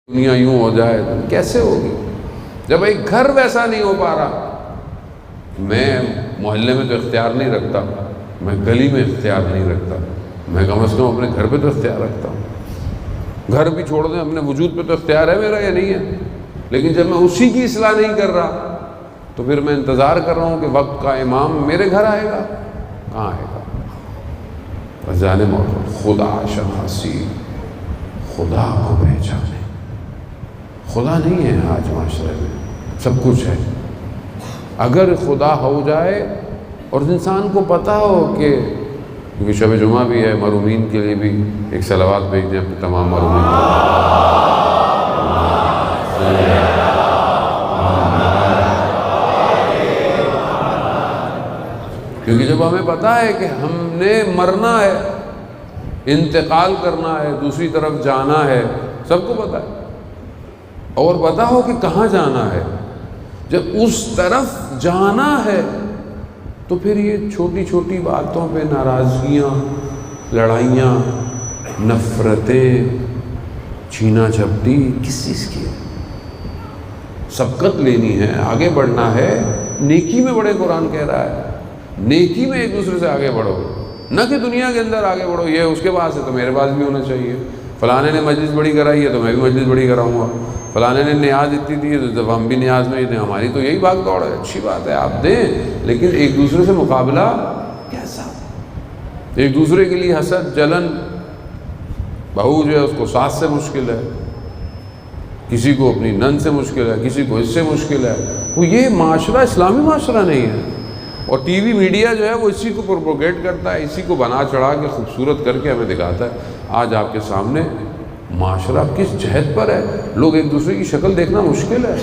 دنیا یوں ہو جائے کیسے ہوگی جب ایک گھر ویسا نہیں ہو پا رہا؟ میں محلے میں تو اختیار نہیں رکھتا، میں گلی میں اختیار نہیں رکھتا، میں کم از کم اپنے گھر پہ تو اختیار رکھتا ہوں۔ گھر بھی چھوڑ دیں، اپنے وجود پہ تو اختیار ہے میرا یا نہیں ہے؟ لیکن جب میں اسی کی اصلاح نہیں کر رہا تو پھر میں انتظار کر رہا ہوں کہ وقت کا امام میرے گھر آئے گا، کہاں آئے گا؟ جانے موت خدا شناسی، خدا کو پہچانے۔ خدا نہیں ہے آج معاشرے میں، سب کچھ ہے۔ اگر خدا ہو جائے اور انسان کو پتہ ہو کہ کیونکہ شب جمعہ بھی ہے، محرومین کے لیے بھی ایک صلوات بھیج دیں اپنے تمام محرومین کو۔ کیونکہ جب ہمیں پتہ ہے کہ ہم نے مرنا ہے، انتقال کرنا ہے، دوسری طرف جانا ہے، سب کو پتہ ہے، اور پتہ ہو کہ کہاں جانا ہے، جب اس طرف جانا ہے تو پھر یہ چھوٹی چھوٹی باتوں پہ ناراضگیاں، لڑائیاں، نفرتیں، چھینا جھپٹی کس چیز کی ہے؟ سبقت لینی ہے، آگے بڑھنا ہے، نیکی میں بڑے۔ قرآن کہہ رہا ہے نیکی میں ایک دوسرے سے آگے بڑھو، نہ کہ دنیا کے اندر آگے بڑھو، یہ اس کے پاس ہے تو میرے پاس بھی ہونا چاہیے، فلانے نے مجلس بڑی کرائی ہے تو میں بھی مجلس بڑی کراؤں گا، فلانے نے نیاز اتنی دی ہے تو جب ہم بھی نیاز میں ہی دیں، ہماری تو یہی بھاگ دوڑ ہے۔ اچھی بات ہے آپ دیں، لیکن ایک دوسرے سے مقابلہ کیسا؟ ایک دوسرے کے لیے حسد، جلن۔ بہو جو ہے اس کو ساس سے مشکل ہے، کسی کو اپنی نند سے مشکل ہے، کسی کو اس سے مشکل ہے۔ وہ یہ معاشرہ اسلامی معاشرہ نہیں ہے۔ اور ٹی وی میڈیا جو ہے وہ اسی کو پروپوگیٹ کرتا ہے، اسی کو بنا چڑھا کے خوبصورت کر کے ہمیں دکھاتا ہے۔ آج آپ کے سامنے معاشرہ کس جہت پر ہے، لوگ ایک دوسرے کی شکل دیکھنا مشکل ہے۔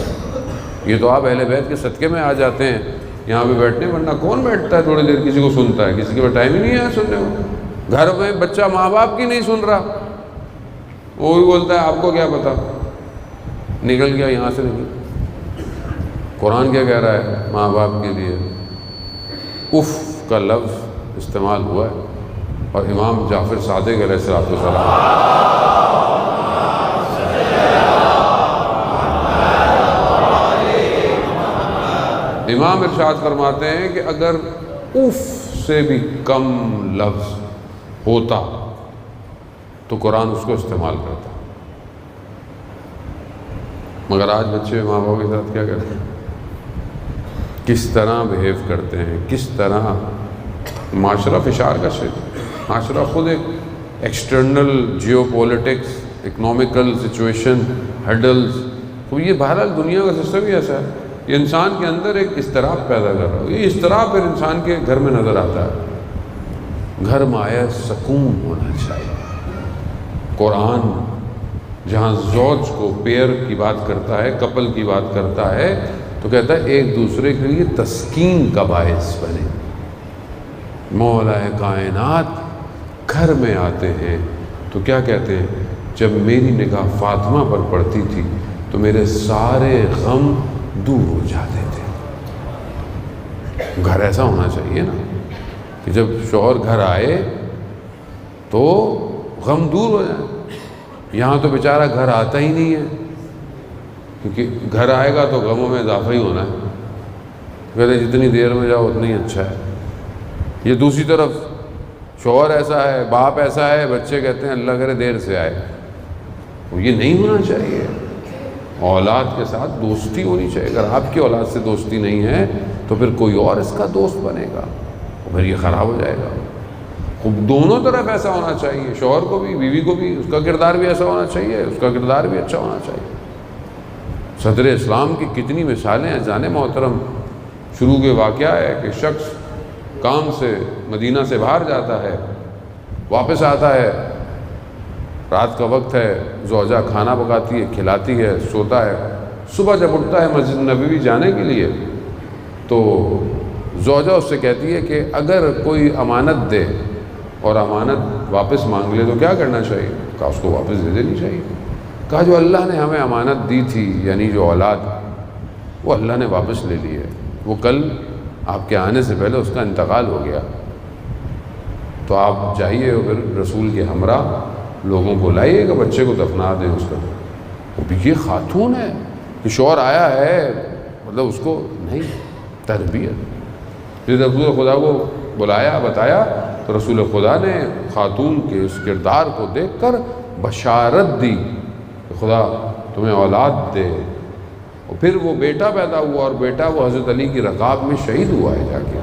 یہ تو آپ اہل بیت کے صدقے میں آ جاتے ہیں یہاں پہ بیٹھنے، ورنہ کون بیٹھتا ہے تھوڑی دیر کسی کو سنتا ہے؟ کسی کے پاس ٹائم ہی نہیں ہے سننے کو۔ گھر میں بچہ ماں باپ کی نہیں سن رہا، وہ بھی بولتا ہے آپ کو کیا پتا، نکل گیا یہاں سے نکل۔ قرآن کیا کہہ رہا ہے ماں باپ کے لیے؟ اف کا لفظ استعمال ہوا ہے، اور امام جعفر صادق علیہ السلام امام ارشاد فرماتے ہیں کہ اگر اف سے بھی کم لفظ ہوتا تو قرآن اس کو استعمال کرتا، مگر آج بچے ماں باپ کے ساتھ کیا کرتے ہیں، کس طرح بہیو کرتے ہیں، کس طرح معاشرہ فشار کا شکار۔ معاشرہ خود ایک external geopolitics, economical situation, hurdles, تو یہ بہرحال دنیا کا سسٹم ہی ایسا ہے، یہ انسان کے اندر ایک اضطراب پیدا کر رہا ہے۔ یہ اضطراب پھر انسان کے گھر میں نظر آتا ہے۔ گھر مایہ سکون ہونا چاہیے۔ قرآن جہاں زوج کو پیئر کی بات کرتا ہے، کپل کی بات کرتا ہے، تو کہتا ہے ایک دوسرے کے لیے تسکین کا باعث بنے۔ مولا کائنات گھر میں آتے ہیں تو کیا کہتے ہیں؟ جب میری نگاہ فاطمہ پر پڑتی تھی تو میرے سارے غم دور ہو جاتے تھے۔ گھر ایسا ہونا چاہیے نا کہ جب شوہر گھر آئے تو غم دور ہو جائیں۔ یہاں تو بیچارہ گھر آتا ہی نہیں ہے، کیونکہ گھر آئے گا تو غموں میں اضافہ ہی ہونا ہے۔ کہتے جتنی دیر میں جاؤ اتنی اچھا ہے۔ یہ دوسری طرف شوہر ایسا ہے، باپ ایسا ہے، بچے کہتے ہیں اللہ کرے دیر سے آئے۔ وہ یہ نہیں ہونا چاہیے۔ اولاد کے ساتھ دوستی ہونی چاہیے۔ اگر آپ کی اولاد سے دوستی نہیں ہے تو پھر کوئی اور اس کا دوست بنے گا، پھر یہ خراب ہو جائے گا۔ خوب دونوں طرف ایسا ہونا چاہیے، شوہر کو بھی، بیوی کو بھی، اس کا کردار بھی ایسا ہونا چاہیے، اس کا کردار بھی اچھا ہونا چاہیے۔ صدر اسلام کی کتنی مثالیں ہیں جانے محترم۔ شروع کے واقعہ ہے کہ شخص کام سے مدینہ سے باہر جاتا ہے، واپس آتا ہے، رات کا وقت ہے، زوجہ کھانا پکاتی ہے، کھلاتی ہے، سوتا ہے۔ صبح جب اٹھتا ہے مسجد نبوی جانے کے لیے تو زوجہ اس سے کہتی ہے کہ اگر کوئی امانت دے اور امانت واپس مانگ لے تو کیا کرنا چاہیے؟ کہا اس کو واپس دے دینی چاہیے۔ کہا جو اللہ نے ہمیں امانت دی تھی، یعنی جو اولاد، وہ اللہ نے واپس لے لی ہے، وہ کل آپ کے آنے سے پہلے اس کا انتقال ہو گیا، تو آپ جائیے اور پھر رسول کے ہمراہ لوگوں کو لائیے کہ بچے کو دفنا دیں اس کا۔ اب یہ خاتون ہے کہ شوہر آیا ہے، مطلب اس کو نہیں تربیت۔ جب رسول خدا کو بلایا بتایا تو رسول خدا نے خاتون کے اس کردار کو دیکھ کر بشارت دی کہ خدا تمہیں اولاد دے، اور پھر وہ بیٹا پیدا ہوا، اور بیٹا وہ حضرت علی کی رکاب میں شہید ہوا ہے جا کے۔